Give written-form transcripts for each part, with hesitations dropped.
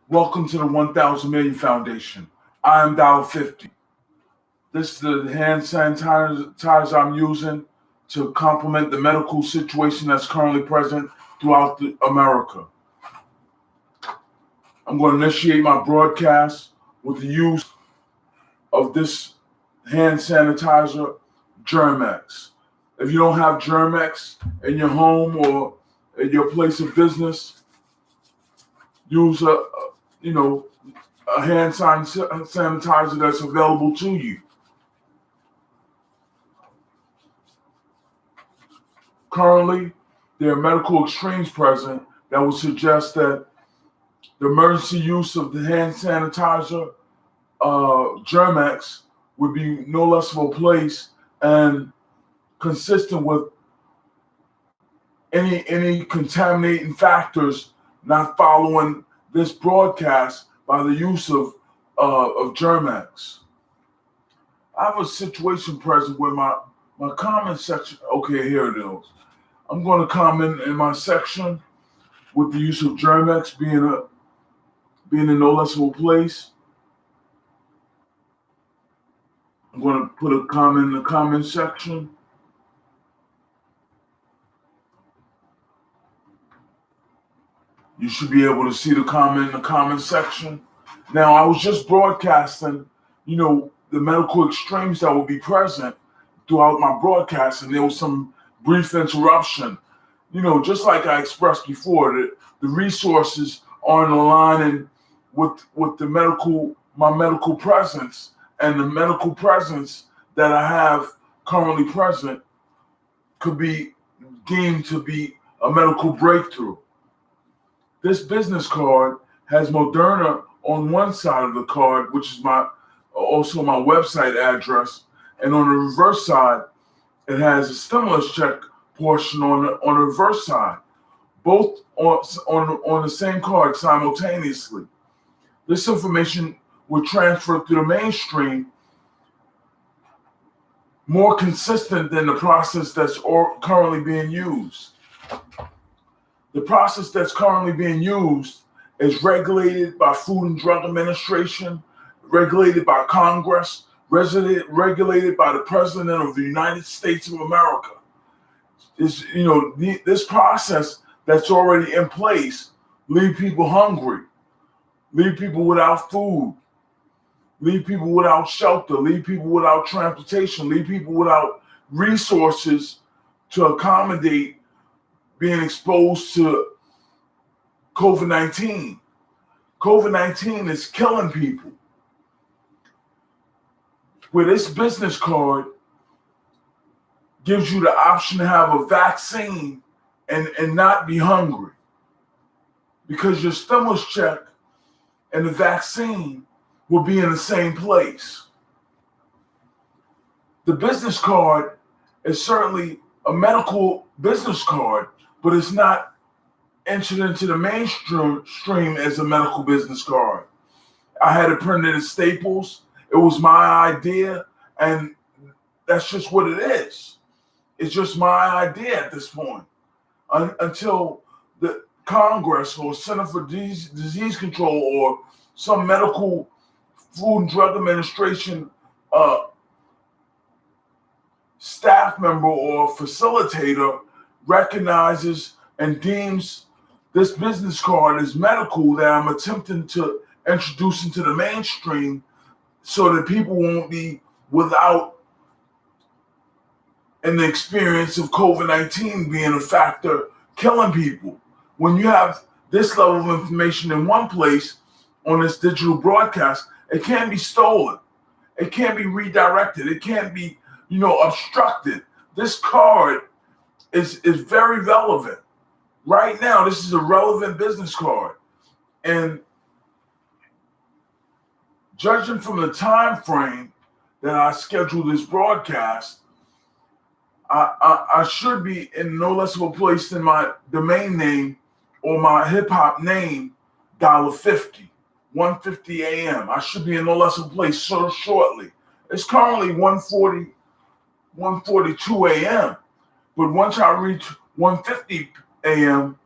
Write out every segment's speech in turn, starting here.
Welcome to the 1000 Million Foundation. I am Dolla50. This is the hand sanitizer I'm using to complement the medical situation that's currently present throughout America. I'm going to initiate my broadcast with the use of this hand sanitizer, Germ-X. If you don't have Germ-X in your home or at your place of business, use a hand sanitizer that's available to you. Currently, there are medical extremes present that would suggest that the emergency use of the hand sanitizer, Germ-X, would be no less of a place and consistent with any contaminating factors not following this broadcast by the use of Germ-X. I have a situation present where my comment section. Okay, here it is. I'm going to comment in my section with the use of Germ-X being in no less of a place. I'm going to put a comment in the comment section. You should be able to see the comment in the comment section. Now, I was just broadcasting, the medical extremes that will be present throughout my broadcast, and there was some brief interruption. Just like I expressed before, the resources aren't aligning with my medical presence, and the medical presence that I have currently present could be deemed to be a medical breakthrough. This business card has Moderna on one side of the card, which is also my website address, and on the reverse side, it has a stimulus check portion on the reverse side, both on the same card simultaneously. This information will transfer through the mainstream more consistent than the process that's currently being used. The process that's currently being used is regulated by Food and Drug Administration, regulated by Congress, regulated by the President of the United States of America. This process that's already in place leave people hungry, leave people without food, leave people without shelter, leave people without transportation, leave people without resources to accommodate being exposed to COVID-19. COVID-19 is killing people. Where this business card gives you the option to have a vaccine and not be hungry, because your stimulus check and the vaccine will be in the same place. The business card is certainly a medical business card, but it's not entered into the mainstream as a medical business card. I had it printed at Staples. It was my idea, and that's just what it is. It's just my idea at this point. Until the Congress or Center for Disease Control or some medical Food and Drug Administration staff member or facilitator recognizes and deems this business card as medical that I'm attempting to introduce into the mainstream, so that people won't be without in the experience of COVID-19 being a factor killing people. When you have this level of information in one place on this digital broadcast, it can't be stolen. It can't be redirected. It can't be, obstructed. This card is very relevant. Right now, this is a relevant business card. And judging from the time frame that I scheduled this broadcast, I should be in no less of a place than my domain name or my hip hop name, Dolla50, 1:50 a.m. I should be in no less of a place so shortly. It's currently 1:42 a.m. But once I reach 1:50 a.m.,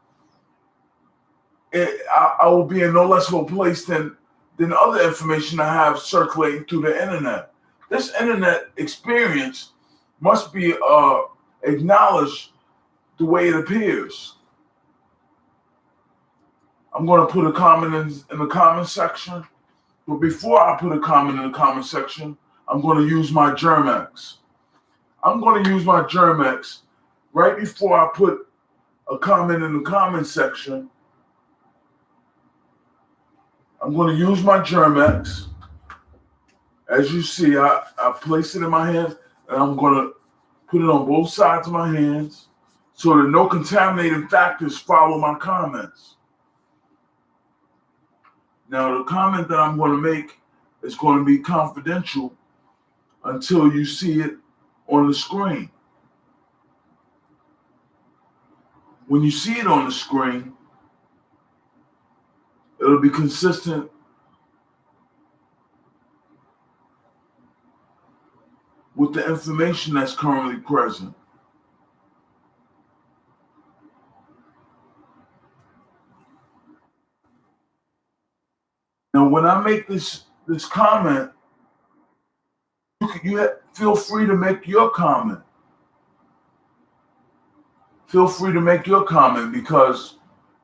I will be in no less of a place than other information I have circulating through the internet. This internet experience must be acknowledged the way it appears. I'm going to put a comment in the comment section, but before I put a comment in the comment section, I'm going to use my Germex. I'm going to use my Germex right before I put a comment in the comment section. I'm going to use my Germex. As you see, I place it in my hand, and I'm going to put it on both sides of my hands so that no contaminating factors follow my comments. Now, the comment that I'm going to make is going to be confidential until you see it on the screen. When you see it on the screen, it'll be consistent with the information that's currently present. Now, when I make this comment, you feel free to make your comment. Feel free to make your comment because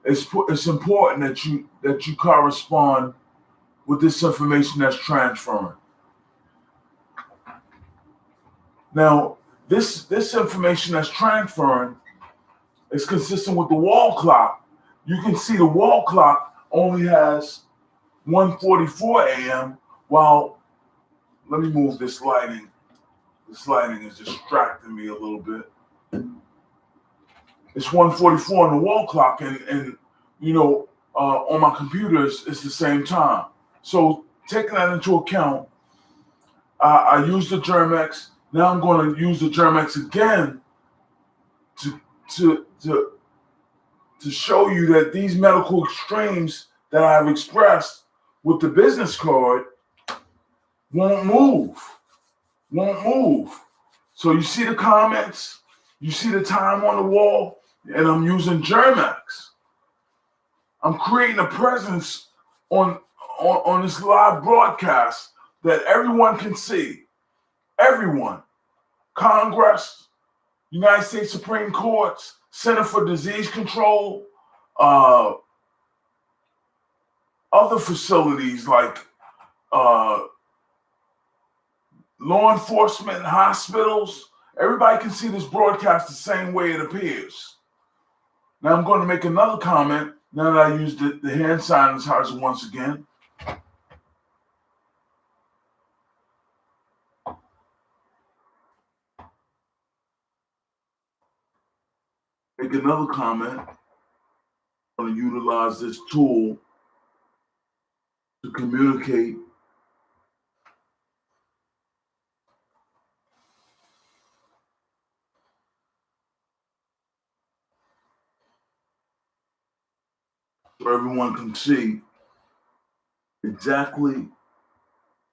it's important that you correspond with this information that's transferring. Now, this information that's transferring is consistent with the wall clock. You can see the wall clock only has 1:44 a.m. while, let me move this lighting. This lighting is distracting me a little bit. It's 1:44 on the wall clock, and on my computer it's the same time. So taking that into account, I use the Germex. Now I'm going to use the Germex again to show you that these medical extremes that I've expressed with the business card won't move. So you see the comments, you see the time on the wall, and I'm using Germex. I'm creating a presence on this live broadcast that everyone can see. Everyone. Congress, United States Supreme Courts, Center for Disease Control, other facilities like law enforcement, hospitals. Everybody can see this broadcast the same way it appears. Now I'm going to make another comment now that I used the hand sanitizer once again. Make another comment. I'm going to utilize this tool to communicate so everyone can see exactly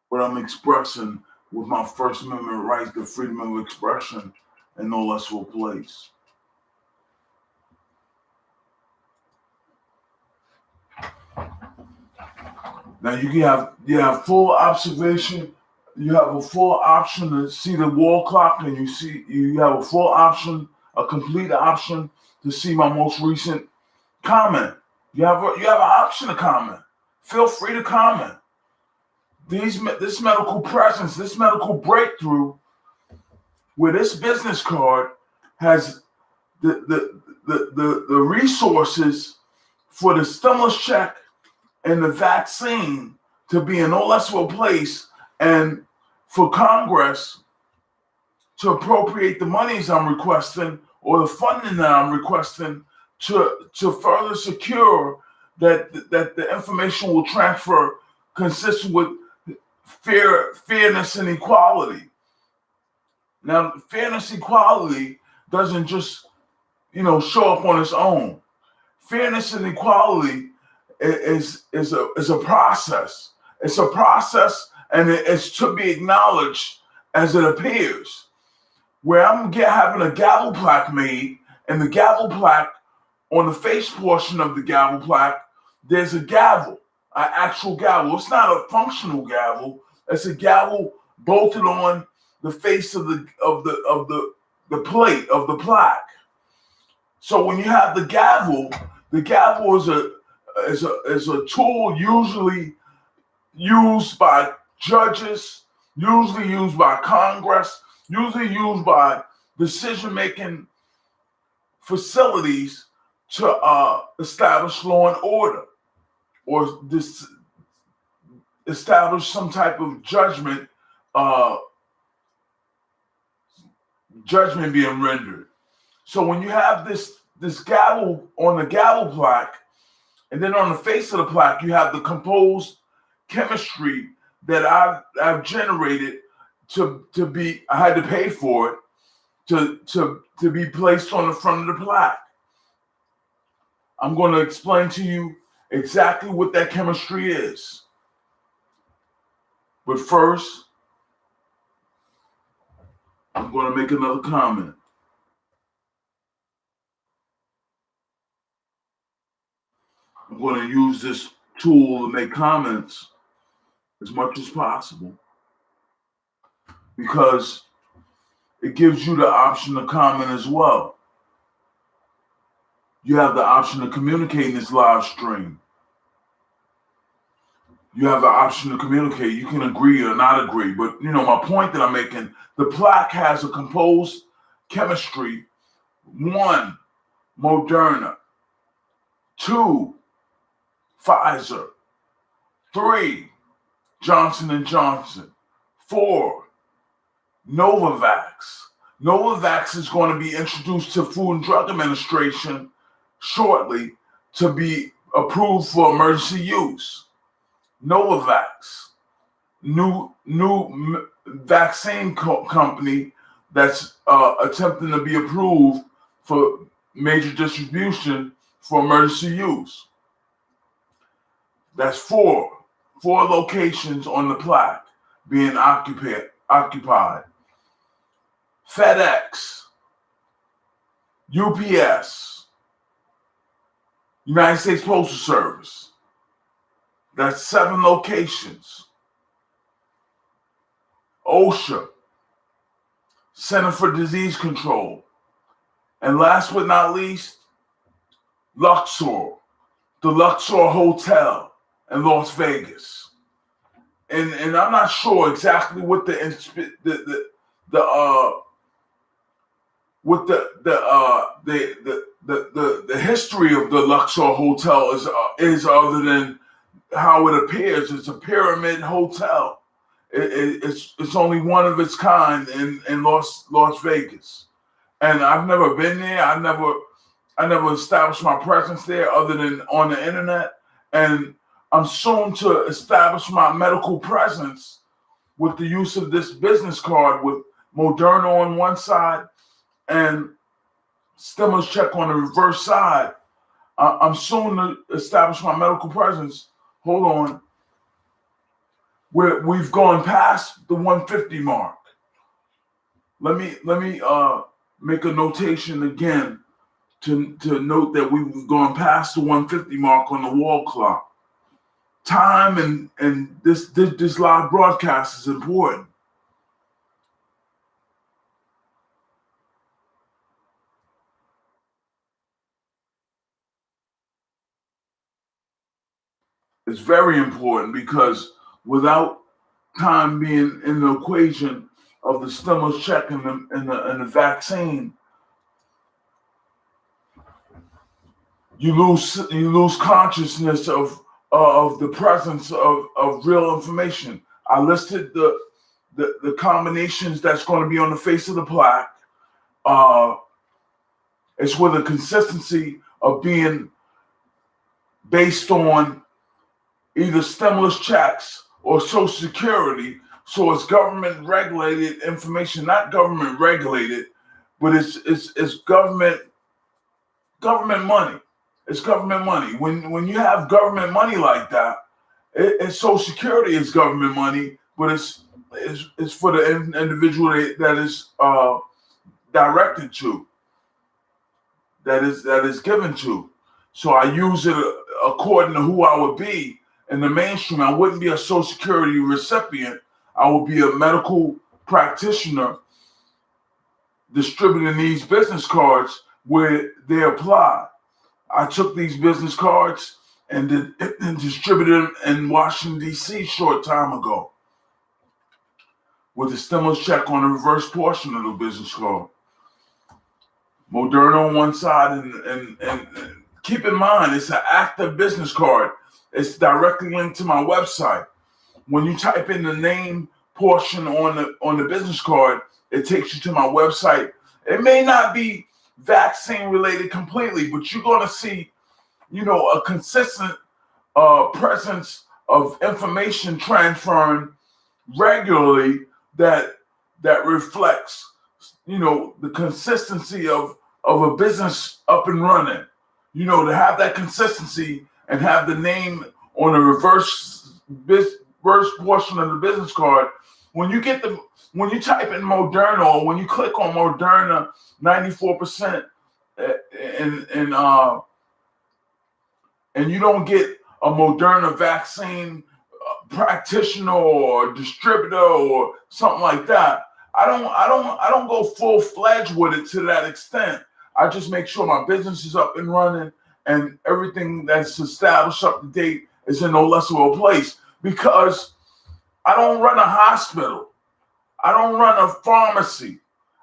what I'm expressing with my First Amendment rights, the freedom of expression, and no less of a place. Now you have full observation. You have a full option to see the wall clock, and you have a full option, a complete option to see my most recent comment. You have an option to comment. Feel free to comment. This medical presence, this medical breakthrough, where this business card has the resources for the stimulus check and the vaccine to be in no less of a place, and for Congress to appropriate the monies I'm requesting or the funding that I'm requesting to further secure that the information will transfer consistent with fairness and equality. Now, fairness, equality doesn't just show up on its own. Fairness and equality is a process. It's a process, and it's to be acknowledged as it appears. Where I'm having a gavel plaque made, and the gavel plaque on the face portion of the gavel plaque there's a gavel, an actual gavel. It's not a functional gavel. It's a gavel bolted on the face of the plate of the plaque. So when you have the gavel is a tool usually used by judges, usually used by Congress, usually used by decision-making facilities to establish law and order, or establish some type of judgment being rendered. So when you have this gavel on the gavel plaque, and then on the face of the plaque, you have the composed chemistry that I've generated to be, I had to pay for it to be placed on the front of the plaque. I'm going to explain to you exactly what that chemistry is. But first, I'm going to make another comment. I'm going to use this tool to make comments as much as possible, because it gives you the option to comment as well. You have the option to communicate in this live stream. You have the option to communicate. You can agree or not agree. But, my point that I'm making, the plaque has a composed chemistry. 1, Moderna. 2, Pfizer. 3, Johnson & Johnson. 4, Novavax. Novavax is going to be introduced to Food and Drug Administration shortly to be approved for emergency use. Novavax, new vaccine company that's attempting to be approved for major distribution for emergency use. That's four locations on the plaque being occupied. FedEx, UPS, United States Postal Service. That's 7 locations. OSHA, Center for Disease Control. And last but not least, Luxor, the Luxor Hotel in Las Vegas. And I'm not sure exactly what the history of the Luxor Hotel is other than how it appears. It's a pyramid hotel. It's only one of its kind in Las Vegas, and I've never been there. I never established my presence there other than on the internet, and I'm soon to establish my medical presence with the use of this business card with Moderna on one side and stimulus check on the reverse side. I'm soon to establish my medical presence. Hold on. We've gone past the 150 mark. Let me make a notation again to note that we've gone past the 150 mark on the wall clock. Time and this live broadcast is important. It's very important because without time being in the equation of the stimulus check and the vaccine, you lose consciousness of the presence of real information. I listed the combinations that's going to be on the face of the plaque. It's with a consistency of being based on either stimulus checks or Social Security. So it's government regulated information, not government regulated, but it's government money. It's government money. When you have government money like that, it's Social Security is government money, but it's for the individual that is directed to, that is given to. So I use it according to who I would be in the mainstream. I wouldn't be a Social Security recipient. I would be a medical practitioner distributing these business cards where they apply. I took these business cards and distributed them in Washington, D.C. short time ago with a stimulus check on the reverse portion of the business card. Moderna on one side, and keep in mind, it's an active business card. It's directly linked to my website. When you type in the name portion on the business card, it takes you to my website. It may not be vaccine related completely, but you're going to see, a consistent presence of information transferring regularly that reflects, the consistency of a business up and running. To have that consistency and have the name on the reverse portion of the business card. When you type in Moderna, or when you click on Moderna, 94%, and you don't get a Moderna vaccine practitioner or distributor or something like that, I don't go full-fledged with it to that extent. I just make sure my business is up and running and everything that's established up to date is in no less of a place, because I don't run a hospital. I don't run a pharmacy.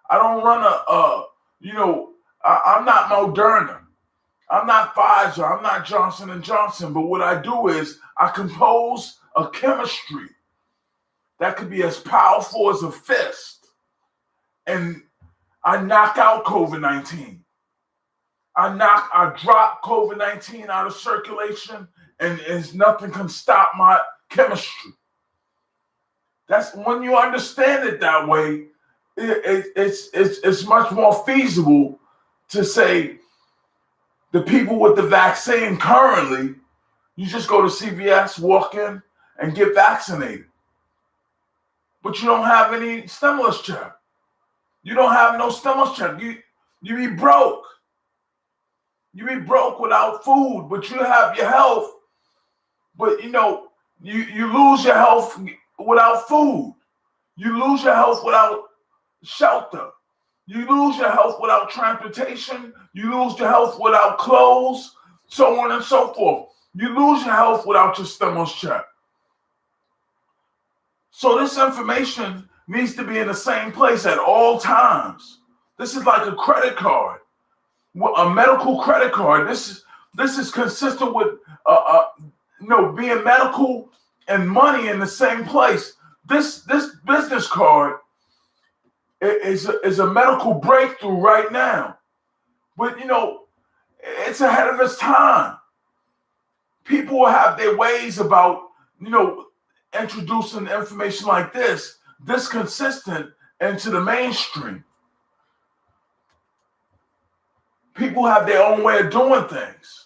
I don't run I'm not Moderna. I'm not Pfizer. I'm not Johnson & Johnson. But what I do is I compose a chemistry that could be as powerful as a fist. And I knock out COVID-19. I drop COVID-19 out of circulation, and nothing can stop my chemistry. That's when you understand it that way, it's much more feasible to say the people with the vaccine currently, you just go to CVS, walk in, and get vaccinated. But you don't have any stimulus check. You don't have no stimulus check. You be broke. You be broke without food, but you have your health. But you lose your health without food. You lose your health without shelter. You lose your health without transportation. You lose your health without clothes, so on and so forth. You lose your health without your stimulus check. So this information needs to be in the same place at all times. This is like a credit card, a medical credit card. This is consistent with being medical and money in the same place. This business card is a medical breakthrough right now, but it's ahead of its time. People will have their ways about introducing information like this consistent into the mainstream. People have their own way of doing things.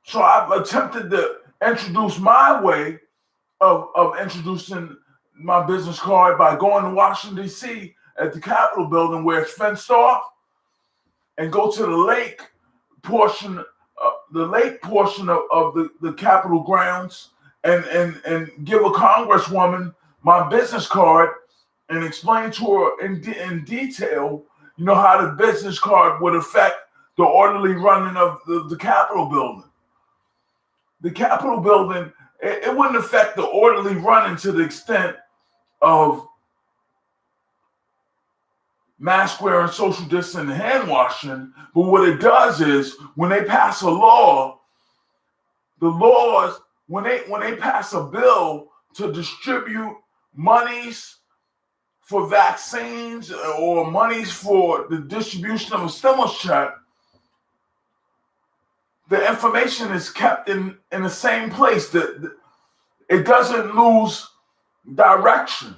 So I've attempted to introduce my way of introducing my business card by going to Washington, D.C. at the Capitol building where it's fenced off, and go to the lake portion of the Capitol grounds and give a congresswoman my business card and explain to her in detail, how the business card would affect the orderly running of the Capitol building. The Capitol building, it wouldn't affect the orderly running to the extent of mask wearing, social distancing, and hand washing. But what it does is when they pass a law, when they pass a bill to distribute monies for vaccines or monies for the distribution of a stimulus check, the information is kept in the same place. It doesn't lose direction.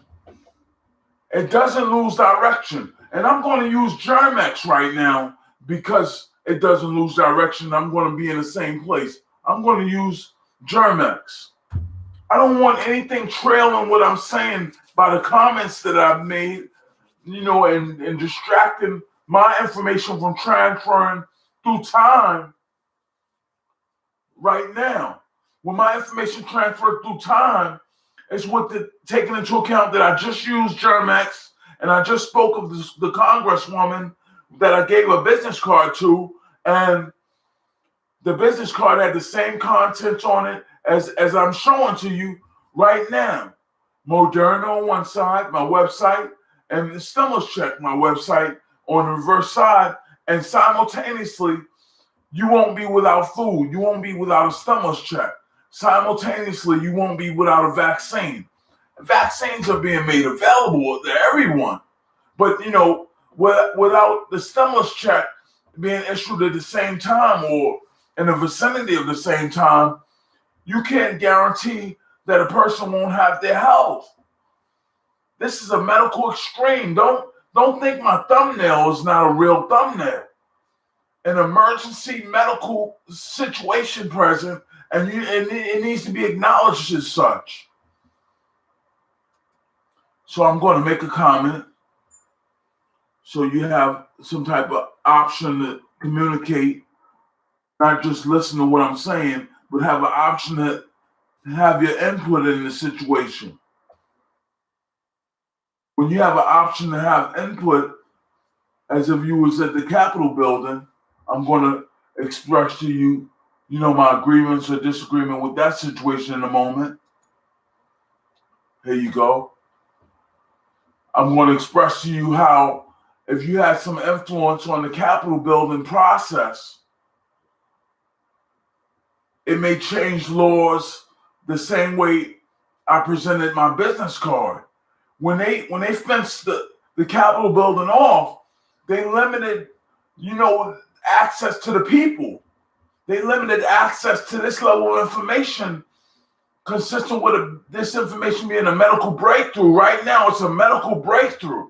It doesn't lose direction. And I'm going to use Germex right now because it doesn't lose direction. I'm going to be in the same place. I'm going to use Germex. I don't want anything trailing what I'm saying by the comments that I've made, and distracting my information from transferring through time right now. When my information transferred through time, it's with the taking into account that I just used Germex and I just spoke of the congresswoman that I gave a business card to, and the business card had the same contents on it as I'm showing to you right now. Moderna on one side, my website, and the stimulus check, my website on the reverse side, and simultaneously, you won't be without food. You won't be without a stimulus check. Simultaneously, you won't be without a vaccine. Vaccines are being made available to everyone. But, without the stimulus check being issued at the same time or in the vicinity of the same time, you can't guarantee that a person won't have their health. This is a medical extreme. Don't think my thumbnail is not a real thumbnail. An emergency medical situation present, and it needs to be acknowledged as such. So I'm going to make a comment so you have some type of option to communicate, not just listen to what I'm saying, but have an option to have your input in the situation. When you have an option to have input, as if you was at the Capitol building, I'm going to express to you, my agreements or disagreement with that situation in a moment. Here you go. I'm going to express to you how if you had some influence on the Capitol building process, it may change laws the same way I presented my business card. When they fenced the Capitol building off, they limited, access to the people. They limited access to this level of information consistent with this information being a medical breakthrough. Right now, it's a medical breakthrough.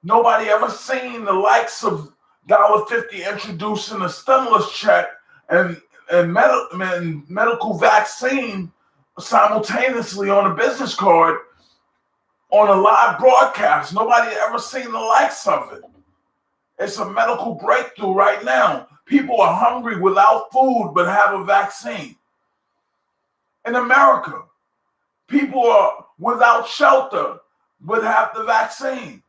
Nobody ever seen the likes of $50 introducing a stimulus check and medical vaccine simultaneously on a business card on a live broadcast. Nobody ever seen the likes of it. It's a medical breakthrough right now. People are hungry without food but have a vaccine. In America, people are without shelter but have the vaccine.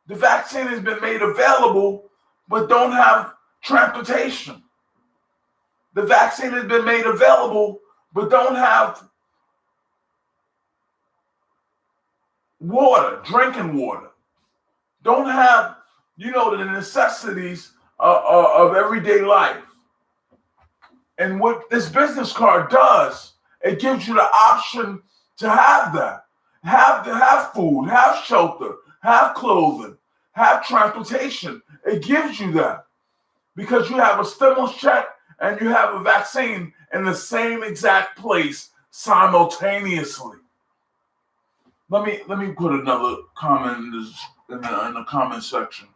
The vaccine has been made available but don't have transportation. The vaccine has been made available but don't have water, drinking water. Don't have, the necessities of everyday life. And what this business card does, it gives you the option to have that. Have food, have shelter, have clothing, have transportation. It gives you that because you have a stimulus check and you have a vaccine in the same exact place simultaneously. Let me put another comment in the comment section,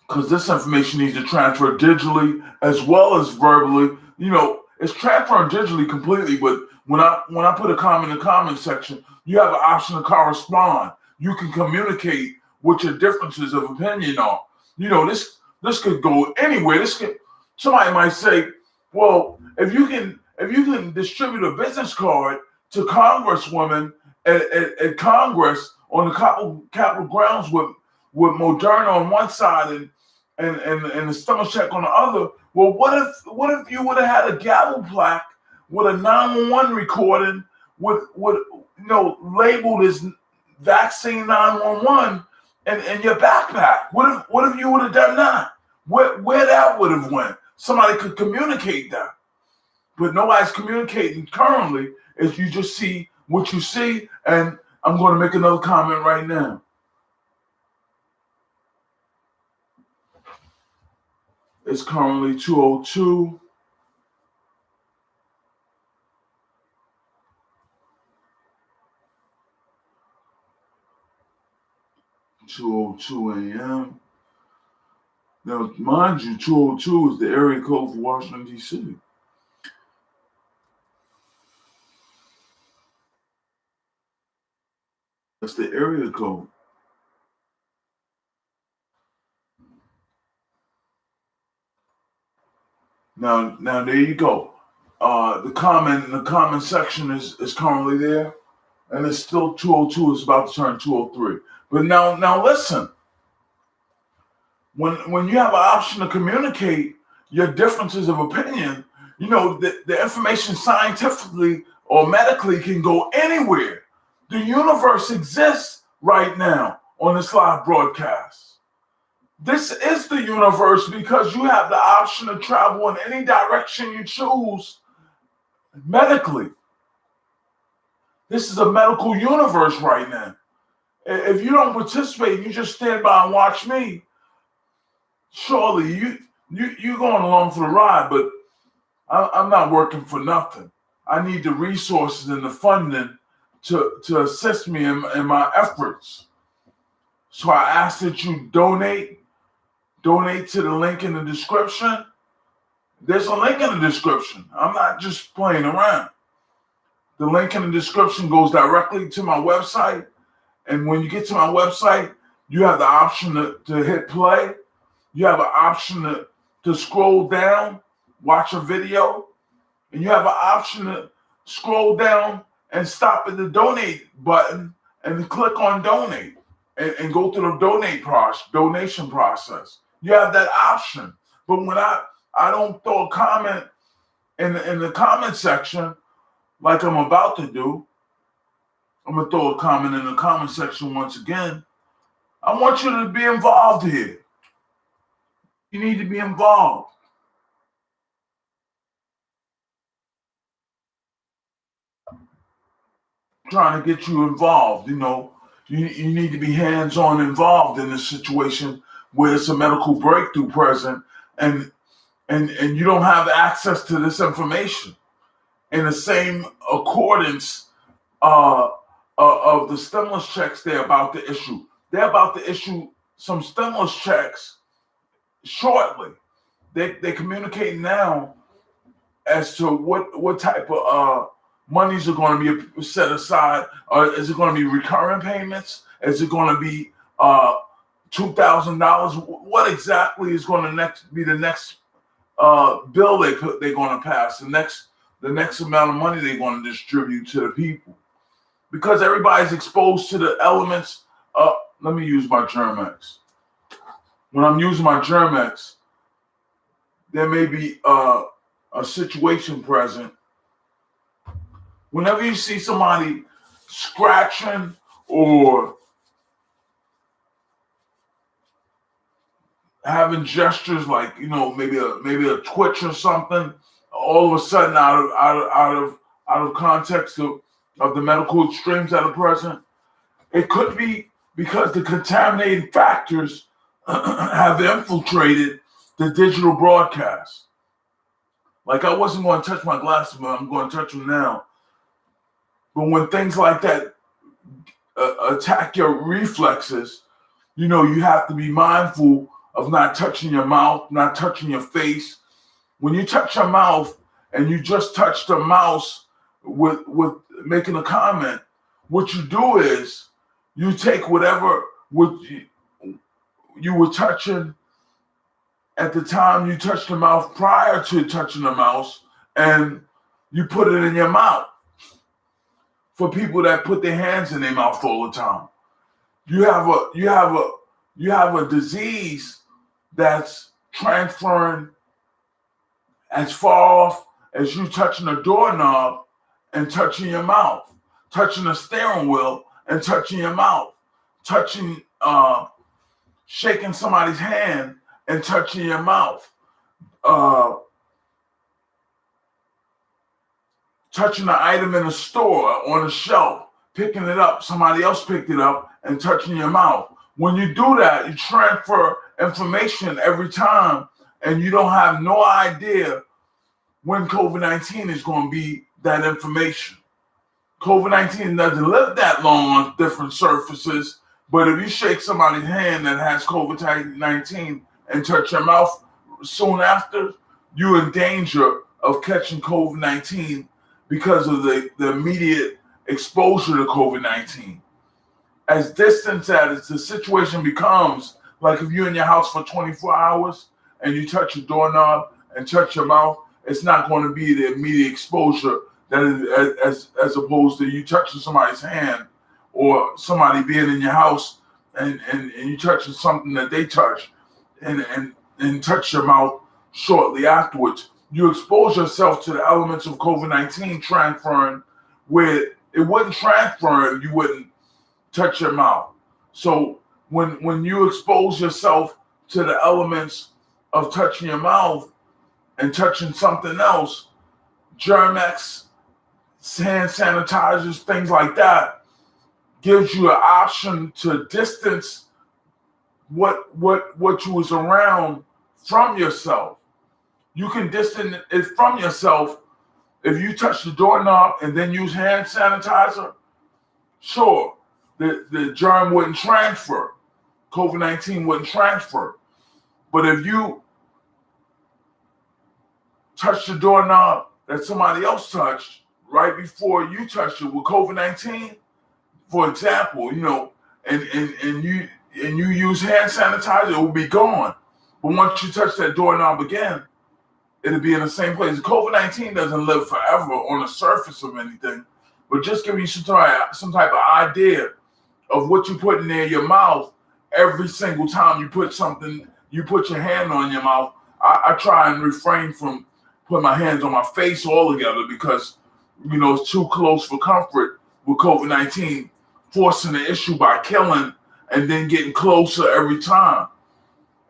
because this information needs to transfer digitally as well as verbally. It's transferring digitally completely, but when I put a comment in the comment section, you have an option to correspond. You can communicate what your differences of opinion are. This could go anywhere. Somebody might say, well, if you can distribute a business card to congresswomen at Congress on the Capitol grounds with Moderna on one side and the stomach check on the other. Well, what if you would have had a gavel plaque with a 911 recording with labeled as vaccine 911 in your backpack? What if you would have done that? Where that would have went? Somebody could communicate that, but nobody's communicating currently. As you just see what you see, and I'm going to make another comment right now. It's currently 2:02. a.m. Now, mind you, 202 is the area code for Washington, D.C. That's the area code. Now there you go. The comment section is currently there, and it's still 202. It's about to turn 203. But now listen. When you have an option to communicate your differences of opinion, the information scientifically or medically can go anywhere. The universe exists right now on this live broadcast. This is the universe because you have the option to travel in any direction you choose medically. This is a medical universe right now. If you don't participate, you just stand by and watch me. Surely you going along for the ride, but I'm not working for nothing. I need the resources and the funding to assist me in my efforts. So I ask that you donate to the link in the description. There's a link in the description. I'm not just playing around. The link in the description goes directly to my website. And when you get to my website, you have the option to hit play. You have an option to scroll down, watch a video. And you have an option to scroll down and stop at the donate button and click on donate and go through the donation process. You have that option. But when I don't throw a comment in the comment section like I'm about to do, I'm going to throw a comment in the comment section once again. I want you to be involved here. You need to be involved. Trying to get you involved, you need to be hands-on involved in this situation where it's a medical breakthrough present and you don't have access to this information in the same accordance of the stimulus checks they're about to issue. They're about to issue some stimulus checks shortly. They're communicating now as to what type of monies are going to be set aside. Is it going to be recurring payments? Is it going to be $2,000? What exactly is going to be the next bill they're going to pass? The next amount of money they're going to distribute to the people, because everybody's exposed to the elements. Let me use my Germ-X. When I'm using my Germ-X, there may be a situation present. Whenever you see somebody scratching or having gestures like maybe a twitch or something, all of a sudden out of context of the medical extremes that are present, it could be because the contaminating factors have infiltrated the digital broadcast. Like, I wasn't going to touch my glasses, but I'm going to touch them now. But when things like that attack your reflexes, you have to be mindful of not touching your mouth, not touching your face. When you touch your mouth and you just touch the mouse with making a comment, what you do is you take whatever you were touching at the time you touched the mouth prior to touching the mouse, and you put it in your mouth. For people that put their hands in their mouth all the time, you have a disease that's transferring as far off as you touching a doorknob and touching your mouth, touching a steering wheel and touching your mouth, touching shaking somebody's hand and touching your mouth, touching an item in a store on a shelf, picking it up, somebody else picked it up, and touching your mouth. When you do that, you transfer information every time, and you don't have no idea when COVID-19 is going to be that information. COVID-19 doesn't live that long on different surfaces, but if you shake somebody's hand that has COVID-19 and touch your mouth soon after, you're in danger of catching COVID-19 because of the immediate exposure to COVID-19. As distant as the situation becomes, like if you're in your house for 24 hours and you touch a doorknob and touch your mouth, it's not going to be the immediate exposure that is, as opposed to you touching somebody's hand or somebody being in your house and you touching something that they touch and touch your mouth shortly afterwards. You expose yourself to the elements of COVID-19 transferring where it wouldn't transfer if you wouldn't touch your mouth. So when you expose yourself to the elements of touching your mouth and touching something else, Germ-X, hand sanitizers, things like that, gives you an option to distance what you was around from yourself. You can distance it from yourself if you touch the doorknob and then use hand sanitizer. Sure, the germ wouldn't transfer. COVID-19 wouldn't transfer. But if you touch the doorknob that somebody else touched right before you touched it with COVID-19, for example, and you use hand sanitizer, it will be gone. But once you touch that doorknob again, it'll be in the same place. COVID-19 doesn't live forever on the surface of anything, but just give you some type of idea of what you put in there your mouth every single time you put your hand on your mouth. I try and refrain from putting my hands on my face altogether because, it's too close for comfort with COVID-19, forcing the issue by killing and then getting closer every time.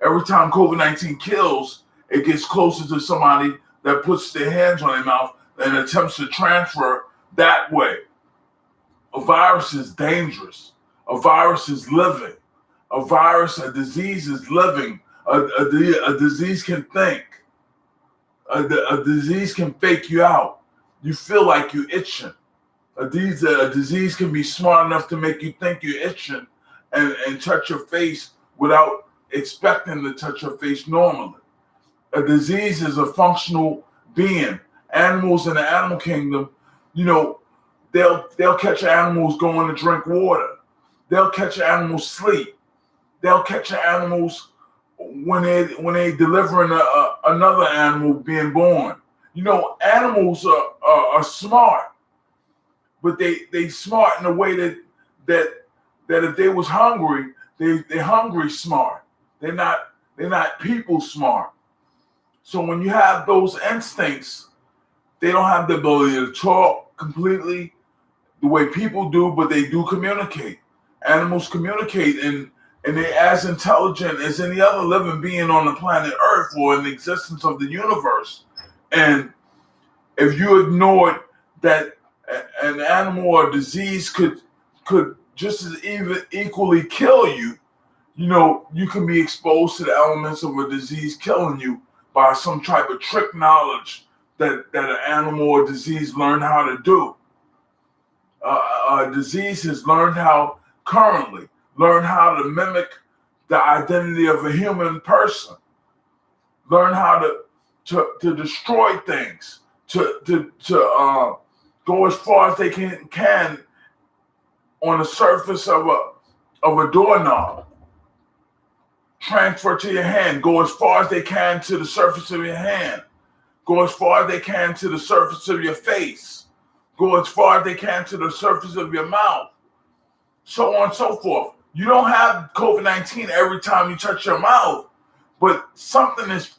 Every time COVID-19 kills, it gets closer to somebody that puts their hands on their mouth and attempts to transfer that way. A virus is dangerous. A virus is living. A disease is living. A disease can think. A disease can fake you out. You feel like you're itching. A disease can be smart enough to make you think you're itching and touch your face without expecting to touch your face normally. A disease is a functional being. Animals in the animal kingdom, they'll catch animals going to drink water. They'll catch animals sleep. They'll catch animals when they delivering another animal being born. Animals are smart, but they smart in a way that if they was hungry, they're hungry smart. They're not people smart. So when you have those instincts, they don't have the ability to talk completely the way people do, but they do communicate. Animals communicate and they're as intelligent as any other living being on the planet Earth or in the existence of the universe. And if you ignored that an animal or disease could just as equally kill you, you can be exposed to the elements of a disease killing you by some type of trick knowledge that an animal or disease learned how to do. A disease has learned how to mimic the identity of a human person, learn how to destroy things, to go as far as they can on the surface of a doorknob. Transfer to your hand, go as far as they can to the surface of your hand, go as far as they can to the surface of your face, go as far as they can to the surface of your mouth, so on and so forth. You don't have COVID-19 every time you touch your mouth, but something is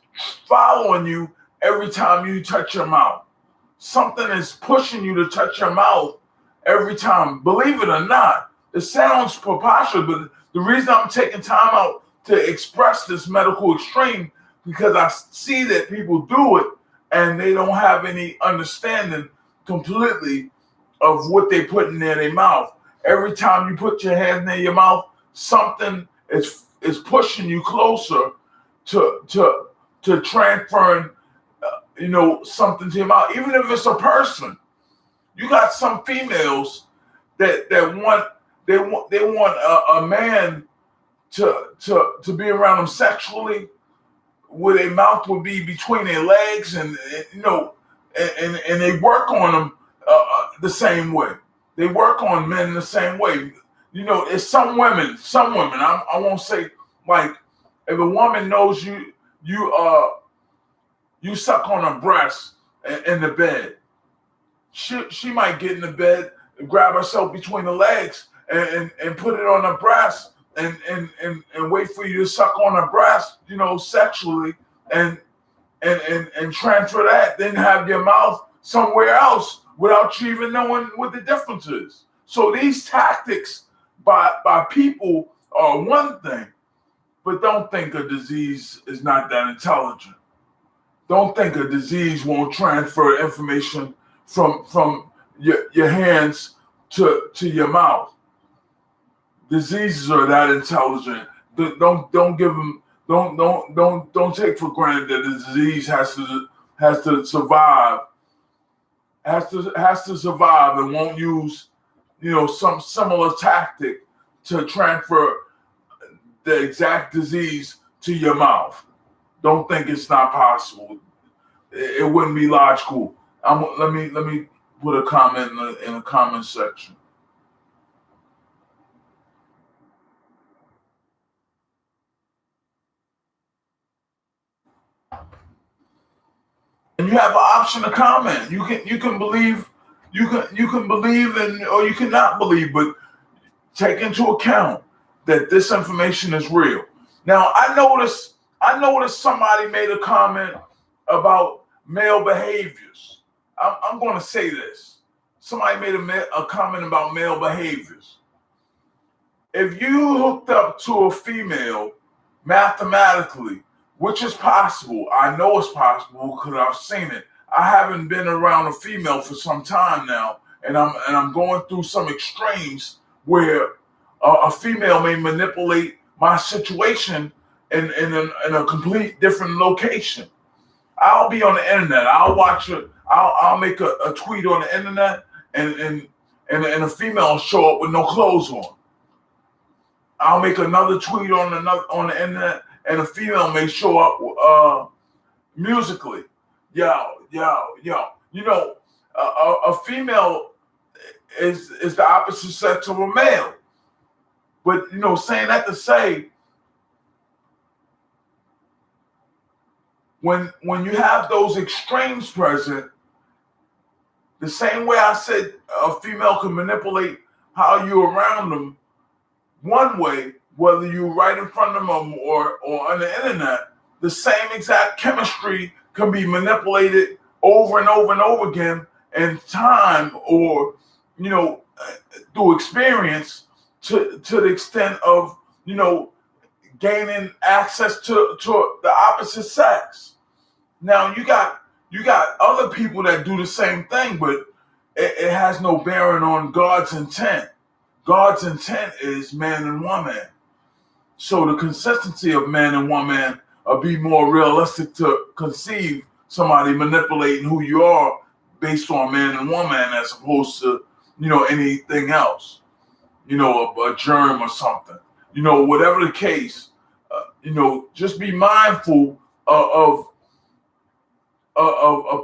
following you every time you touch your mouth. Something is pushing you to touch your mouth every time. Believe it or not, it sounds preposterous, but the reason I'm taking time out to express this medical extreme because I see that people do it and they don't have any understanding completely of what they put in their mouth. Every time you put your hand in your mouth, something is pushing you closer to transferring, something to your mouth. Even if it's a person, you got some females that want a man to be around them sexually, where their mouth would be between their legs, and they work on them the same way. They work on men the same way. It's some women. I won't say, like, if a woman knows you you suck on her breast in the bed. She might get in the bed, grab herself between the legs, and put it on her breast, and wait for you to suck on her breast, sexually, and and transfer that, then have your mouth somewhere else without you even knowing what the difference is. So these tactics by people are one thing, but don't think a disease is not that intelligent. Don't think a disease won't transfer information from your hands to your mouth. Diseases are that intelligent. Don't give them. Don't take for granted that the disease has to survive. Has to survive and won't use some similar tactic to transfer the exact disease to your mouth. Don't think it's not possible. It wouldn't be logical. Let me put a comment in the comment section. And you have an option to comment. You can believe you can believe and or you cannot believe, but take into account that this information is real. Now I noticed somebody made a comment about male behaviors. I'm going to say this. Somebody made a comment about male behaviors. If you hooked up to a female mathematically, which is possible, I know it's possible because I've seen it. I haven't been around a female for some time now, and I'm going through some extremes where a female may manipulate my situation in a complete different location. I'll be on the internet. I'll watch it. I'll make a tweet on the internet, and a female will show up with no clothes on. I'll make another tweet on the internet, and a female may show up musically. Yo, yo, yo. A female is the opposite sex of a male. But saying that to say, when you have those extremes present, the same way I said a female can manipulate how you around them one way, whether you're right in front of them or on the internet, the same exact chemistry can be manipulated over and over and over again in time or through experience to the extent of gaining access to the opposite sex. Now you got other people that do the same thing, but it has no bearing on God's intent. God's intent is man and woman. So the consistency of man and woman will be more realistic to conceive somebody manipulating who you are based on man and woman as opposed to anything else. A germ or something. Whatever the case, just be mindful of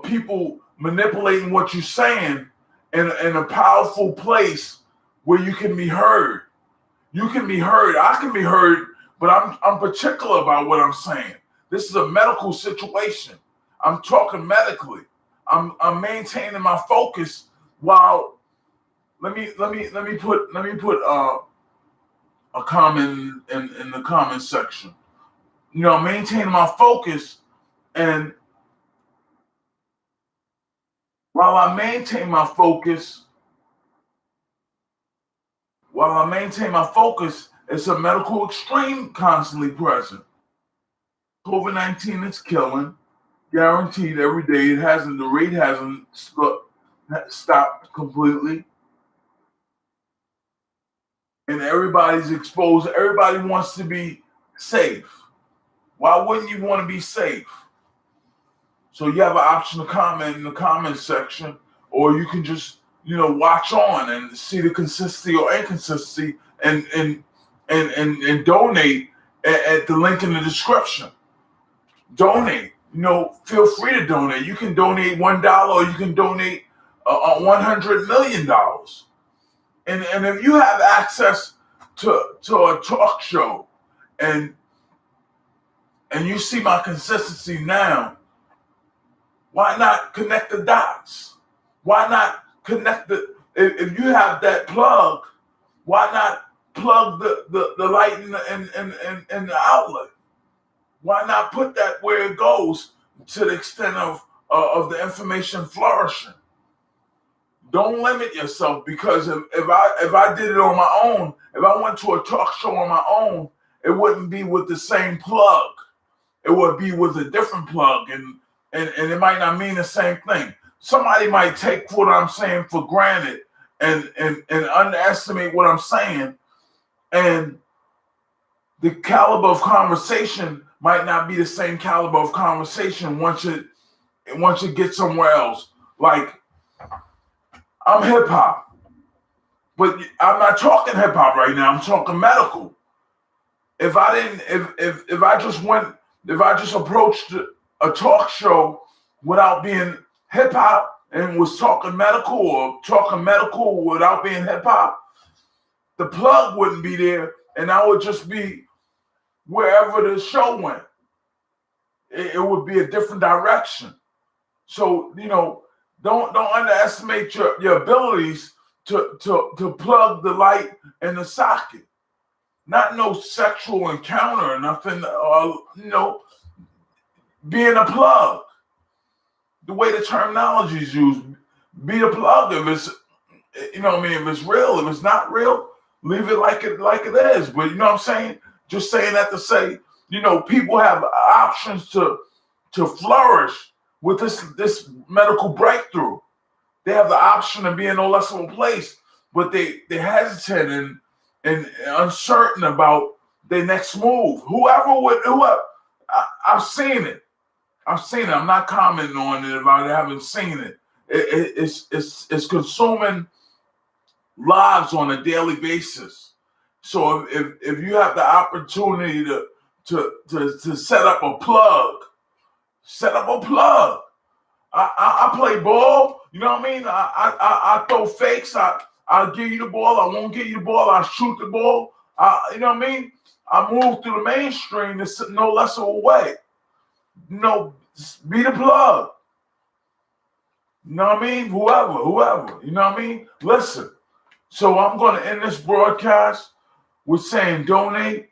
people manipulating what you're saying in a powerful place where you can be heard. You can be heard. I can be heard, but I'm particular about what I'm saying. This is a medical situation. I'm talking medically. I'm maintaining my focus while let me put a comment in the comment section. I'm maintaining my focus, and while I maintain my focus, it's a medical extreme constantly present. COVID-19 is killing, guaranteed every day. The rate hasn't stopped completely. And everybody's exposed. Everybody wants to be safe. Why wouldn't you want to be safe? So you have an option to comment in the comment section, or you can just watch on and see the consistency or inconsistency and donate at the link in the description. Donate. Feel free to donate. You can donate $1 or you can donate $100 million. And if you have access to a talk show and you see my consistency now, Why not connect the dots? Why not connect if you have that plug, why not plug the light in the outlet? Why not put that where it goes to the extent of the information flourishing? Don't limit yourself, because if I did it on my own, if I went to a talk show on my own, it wouldn't be with the same plug. It would be with a different plug, and it might not mean the same thing. Somebody might take what I'm saying for granted and underestimate what I'm saying, and the caliber of conversation might not be the same caliber of conversation once you get somewhere else. Like, I'm hip hop, but I'm not talking hip hop right now. I'm talking medical. If I just approached a talk show without being hip hop and was talking medical, or talking medical without being hip hop, the plug wouldn't be there, and I would just be wherever the show went. It would be a different direction. So, don't underestimate your abilities to plug the light in the socket. Not no sexual encounter or nothing, being a plug. The way the terminology is used, be a plug. If it's, if it's real, if it's not real, leave it like it is. But you know what I'm saying? Just saying that to say, people have options to flourish with this medical breakthrough. They have the option of being no less of a place, but they're hesitant and uncertain about their next move. Whoever, I've seen it. I'm not commenting on it if I haven't seen it. It's consuming lives on a daily basis. So if you have the opportunity to set up a plug, I play ball. You know what I mean? I throw fakes. I'll give you the ball. I won't give you the ball. I'll shoot the ball. You know what I mean? I move through the mainstream in no less of a way. Be the plug. You know what I mean? Whoever. You know what I mean? Listen. So I'm going to end this broadcast with saying donate.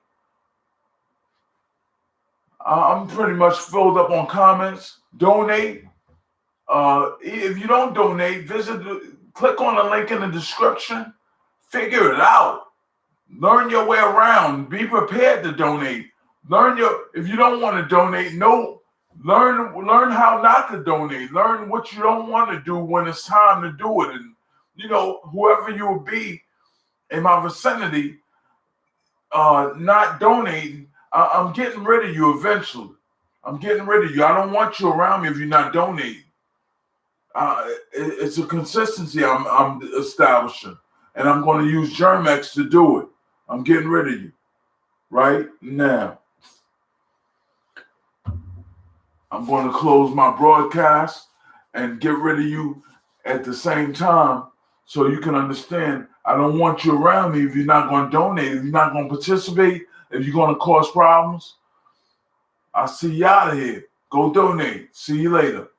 I'm pretty much filled up on comments. Donate. If you don't donate, click on the link in the description. Figure it out. Learn your way around. Be prepared to donate. If you don't want to donate, learn how not to donate. Learn what you don't want to do when it's time to do it. And whoever you will be in my vicinity, not donating, I'm getting rid of you eventually. I'm getting rid of you. I don't want you around me if you're not donating. It's a consistency I'm establishing, and I'm going to use Germex to do it. I'm getting rid of you right now. I'm going to close my broadcast and get rid of you at the same time, so you can understand I don't want you around me if you're not going to donate, if you're not going to participate, if you're going to cause problems. I'll see you out of here. Go donate. See you later.